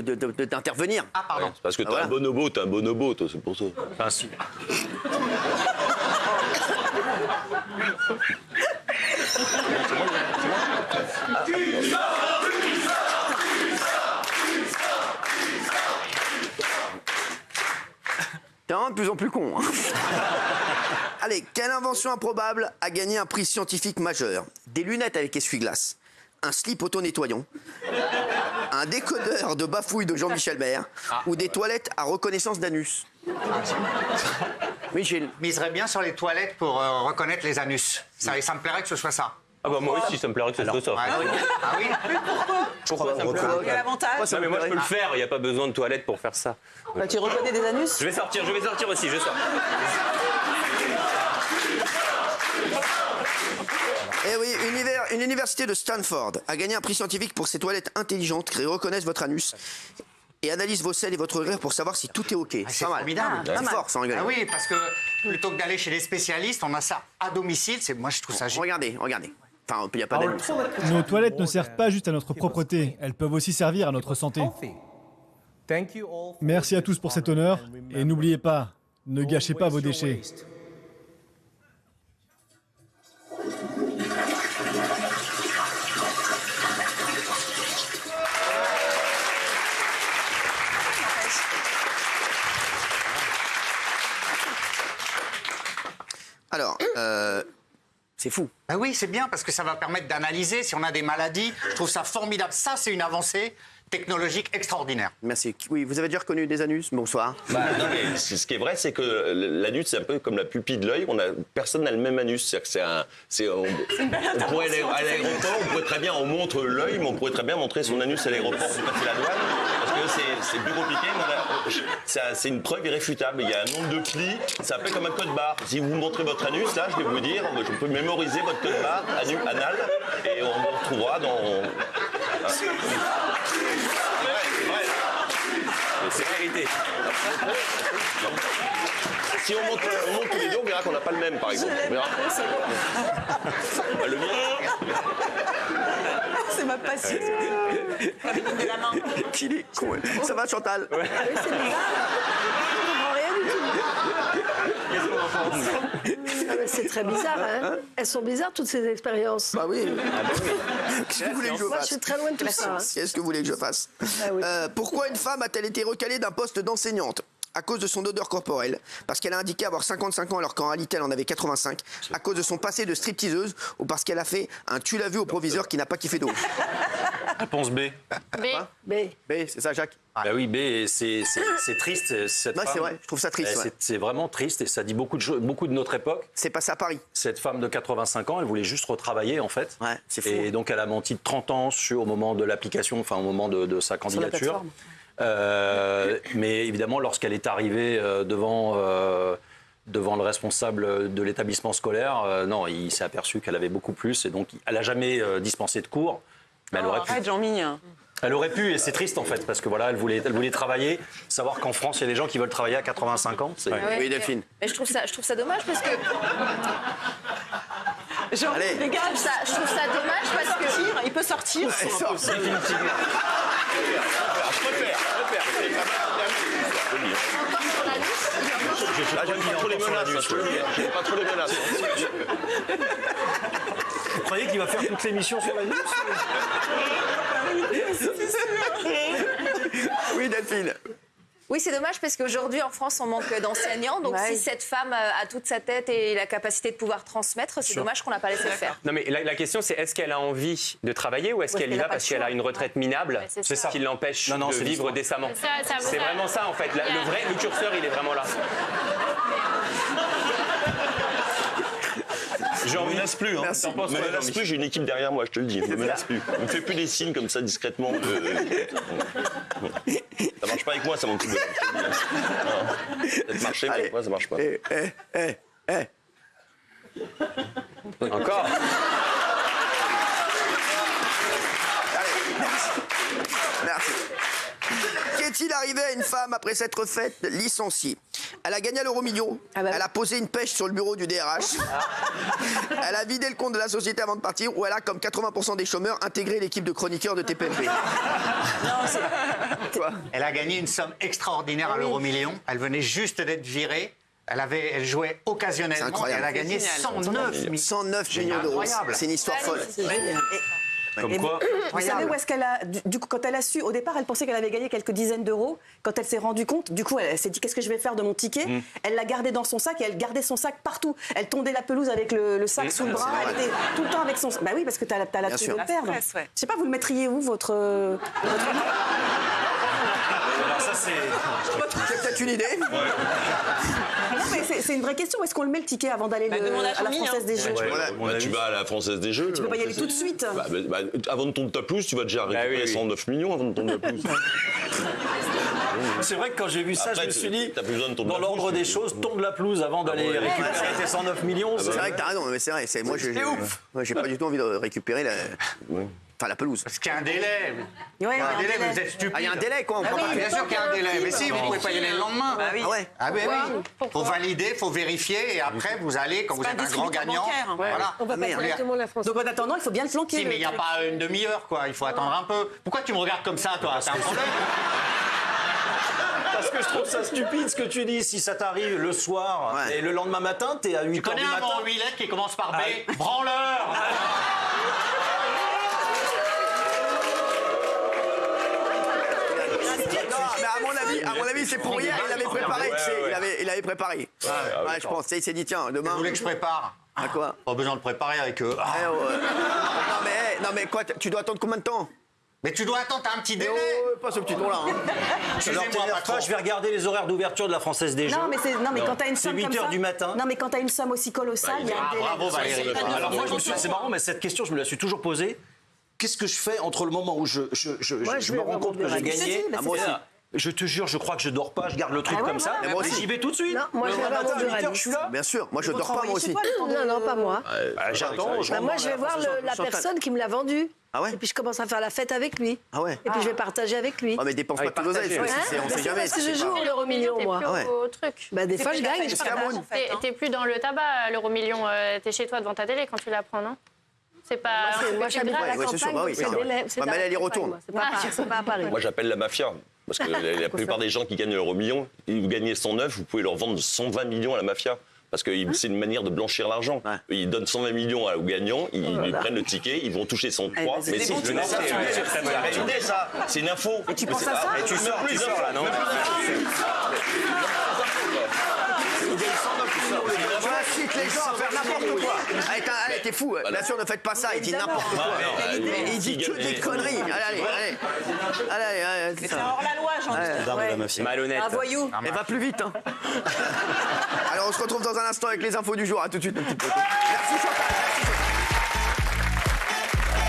d'intervenir. Ah, pardon. Ouais, c'est parce que t'es un bonobo, toi, c'est pour ça. Enfin, si. T'es vraiment de plus en plus con. Hein. Allez, quelle invention improbable a gagné un prix scientifique majeur? Des lunettes avec essuie-glace, un slip auto-nettoyant, un décodeur de bafouilles de Jean-Michel Maire ou des toilettes à reconnaissance d'anus. Oui, Gilles. Miserais bien sur les toilettes pour reconnaître les anus. Ça me plairait que ce soit ça. Ah bah moi aussi, ça me plairait que ce soit ça. Ah oui. Pourquoi ça me plairait? Quel avantage? Non, mais moi, je peux le faire. Il n'y a pas besoin de toilette pour faire ça. Bah, tu reconnais des anus? Je vais sortir aussi, je sors. Eh oui, une université de Stanford a gagné un prix scientifique pour ses toilettes intelligentes qui reconnaissent votre anus et analysent vos selles et votre urine pour savoir si tout est OK. C'est pas mal. formidable. C'est fort, sans rigoler. Ah oui, parce que plutôt que d'aller chez les spécialistes, on a ça à domicile. Moi, je trouve ça génial. Regardez. Enfin, il n'y a pas d'anus. Nos toilettes ne servent pas juste à notre propreté, elles peuvent aussi servir à notre santé. Merci à tous pour cet honneur et n'oubliez pas, ne gâchez pas vos déchets. Alors, c'est fou. Ah oui, c'est bien parce que ça va permettre d'analyser si on a des maladies. Je trouve ça formidable. Ça, c'est une avancée technologique extraordinaire. Merci. Oui, vous avez déjà reconnu des anus? Bonsoir. Non, mais ce qui est vrai, c'est que l'anus, c'est un peu comme la pupille de l'œil. Personne n'a le même anus. C'est-à-dire que on pourrait aller à l'aéroport, on pourrait très bien, on montre l'œil, mais on pourrait très bien montrer son anus à l'aéroport pour passer la douane. Parce que c'est plus compliqué. C'est une preuve irréfutable. Il y a un nombre de plis. C'est un peu comme un code barre. Si vous montrez votre anus, là, je vais vous dire, je peux mémoriser votre code barre anal et on vous retrouvera dans. C'est vérité. Si on monte tous les deux, on verra qu'on n'a pas le même, par exemple. On verra. Le mien. C'est ma passion. De la main. Qu'il est con. Ça va, Chantal? Oui, c'est bizarre. Je comprends rien du tout. Ah, mais c'est très bizarre, hein. Elles sont bizarres, toutes ces expériences. Bah oui. Qu'est-ce que vous voulez que je Moi, je fasse? suis très loin de tout ça. Hein. Qu'est-ce que vous voulez que je fasse? oui. Pourquoi une femme a-t-elle été recalée d'un poste d'enseignante? À cause de son odeur corporelle, parce qu'elle a indiqué avoir 55 ans alors qu'en réalité elle en avait 85, à cause de son passé de stripteaseuse ou parce qu'elle a fait un tu l'as vu au proviseur qui n'a pas kiffé d'eau. Réponse B. B. B, c'est ça, Jacques? Bah oui, B, c'est triste, cette femme. C'est vrai, je trouve ça triste. Ouais. C'est vraiment triste et ça dit beaucoup de notre époque. C'est passé à Paris. Cette femme de 85 ans, elle voulait juste retravailler, en fait. Ouais, c'est fou. Et donc, elle a menti de 30 ans au moment de l'application, enfin, au moment de sa candidature. Mais évidemment, lorsqu'elle est arrivée devant le responsable de l'établissement scolaire, non, il s'est aperçu qu'elle avait beaucoup plus. Et donc, elle n'a jamais dispensé de cours. Mais elle aurait pu. Arrête, Jean-Mignon. Elle aurait pu, et c'est triste en fait, parce que voilà, elle voulait travailler. Savoir qu'en France, il y a des gens qui veulent travailler à 85 ans. Ouais. Oui, Delphine. Mais je trouve ça dommage parce que. Allez. Je trouve ça dommage parce que. Il peut sortir. J'aime pas trop les menaces. J'aime pas trop les menaces. Vous croyez qu'il va faire toute l'émission sur la news? Oui, Delphine. Oui, c'est dommage parce qu'aujourd'hui, en France, on manque d'enseignants. Donc, si cette femme a toute sa tête et la capacité de pouvoir transmettre, c'est dommage qu'on n'a pas laissé le faire. Non, mais la question, c'est est-ce qu'elle a envie de travailler ou est-ce qu'elle y va parce qu'elle a une retraite minable C'est ça qui l'empêche de vivre décemment? C'est vraiment ça, en fait. Le curseur, il est vraiment là. Je ne menace plus. Hein. Merci. Je me menace plus, j'ai une équipe derrière moi, je te le dis. Je me menace plus. Ne me fais plus des signes comme ça discrètement. Ça marche pas avec moi, ça, mon petit bonhomme. Ça marche, mais avec moi, ça marche pas. Encore? Merci. Qu'est-il arrivé à une femme après s'être faite licenciée? Elle a gagné à l'euro million. Ah bah oui. Elle a posé une pêche sur le bureau du DRH. Elle a vidé le compte de la société avant de partir. Ou elle a, comme 80% des chômeurs, intégré l'équipe de chroniqueurs de TPMP. Quoi? Elle a gagné une somme extraordinaire à l'euro million. Elle venait juste d'être virée. Elle jouait C'est occasionnellement et incroyable. elle a gagné 109 millions. 109 millions d'euros. incroyable. C'est une histoire folle. Comme quoi, Vous savez où est-ce qu'elle a... Du coup, quand elle a su, au départ, elle pensait qu'elle avait gagné quelques dizaines d'euros. Quand elle s'est rendue compte, du coup, elle s'est dit, qu'est-ce que je vais faire de mon ticket? Elle l'a gardé dans son sac et elle gardait son sac partout. Elle tondait la pelouse avec le sac sous le bras. Elle était tout le temps avec son sac. Bah oui, parce que t'as la Bien truc sûr. de le perdre. stress, ouais. Je sais pas, vous le mettriez où, votre... alors ça c'est... C'est peut-être une idée. Non, mais c'est une vraie question. Où est-ce qu'on le met, le ticket, avant d'aller demande à à la Jean-Mi, Française des Jeux? Tu vas à la Française des Jeux. Tu peux pas y aller tout de suite. Avant de tomber ta pelouse, tu vas déjà récupérer oui. 109 millions avant de tomber ta pelouse. C'est vrai que quand j'ai vu ça, Après, je me suis dit, t'as plus besoin de tomber dans la pelouse, l'ordre des tu- choses, tombe la pelouse avant d'aller ouais. récupérer tes 109 millions. C'est vrai que t'as raison, mais c'est vrai. Moi, j'ai pas du tout envie de récupérer la pelouse. Parce qu'il y a un délai. Ouais, Un délai, vous êtes stupide. Ah, il y a un délai, quoi. On prend pas. Bien sûr qu'il y a un délai. Mais si, vous pouvez pas y aller le lendemain. Ah ouais. Ah oui, oui. Faut valider, faut vérifier et après vous allez, quand vous pas êtes un un grand distributeur gagnant. bancaire. Voilà. On va pas merde. directement la France. Donc en attendant, il faut bien le flanquer. Si, mais il n'y a le pas une demi-heure, quoi. Il faut attendre un peu. Pourquoi tu me regardes comme ça, toi? T'as un problème? Parce que je trouve ça stupide ce que tu dis. Si ça t'arrive le soir Ouais. et le lendemain matin, t'es à 8 Tu h connais du un matin. bon 8 lettres qui commence par B? Branleur! Non, mais à mon avis, c'est pour hier. Il avait préparé, tu sais. Il avait préparé. Ouais, je pense. Il s'est dit, tiens, demain. Vous voulez que je prépare? À quoi? Pas besoin de préparer avec eux. Eh, ouais. Non, mais quoi? Tu dois attendre combien de temps? Mais tu dois attendre, t'as un petit délai. Pas ce petit ton-là. Alors, t'énerve pas, je vais regarder les horaires d'ouverture de la Française des Jeux. Non, mais quand t'as une C'est somme 8 comme heures ça. du matin. Non, mais quand t'as une somme aussi colossale, il y a un délai. Bravo Valérie. Alors moi, c'est marrant, mais cette question, je me la suis toujours posée. Qu'est-ce que je fais entre le moment où je me rends compte que j'ai gagné? Bah, moi aussi. Je te jure, je crois que je dors pas, je garde le truc Ah ouais, comme ça. voilà. Et moi Et aussi. j'y vais tout de suite. Non, moi, je vais matin avoir à mon 8 h, je suis là. Bien sûr. Moi, je dors pas, moi aussi. Non, pas moi. J'attends, je Bah, rentre moi, dans je vais voir la Chantal. personne qui me l'a vendu. Ah ouais? Et puis je commence à faire la fête avec lui. Ah ouais? Et puis je vais partager avec lui. Ah, mais dépense pas tout l'oseille. Hein On sait jamais. Parce que je joue au l'euro million, moi. Ah ouais. Au truc. Bah, des fois, je gagne. C'est Cameroun. T'es plus dans le tabac à l'euro million. T'es chez toi devant ta télé quand tu la prends, non? C'est pas. Moi, j'habite à la Ouais, c'est sûr, campagne. bah oui, c'est c'est vrai. délai- c'est Ma dans mère, la elle y campagne, retourne. moi. C'est pas à Paris. Moi, j'appelle la mafia. Parce que la plupart des gens qui gagnent l'euro million, vous gagnez 109, vous pouvez leur vendre 120 millions à la mafia. Parce que c'est une manière de blanchir l'argent. Ouais. Ils donnent 120 millions aux gagnants, ils lui prennent le ticket, ils vont toucher son 3. c'est des bons je le sais, c'est la réalité, ça. C'est une info. Et tu penses à ça? Et tu sors là, non? J'incite les gens à faire n'importe quoi. Allez, t'es fou. Bien sûr, ne faites pas ça. Il dit n'importe quoi. Il dit que des conneries. Allez. C'est hors la loi, Jean. Malhonnête. Un voyou. Elle va plus vite. Alors, on se retrouve dans un instant avec les infos du jour. À tout de suite, mon petit poteau. Merci, Chantal.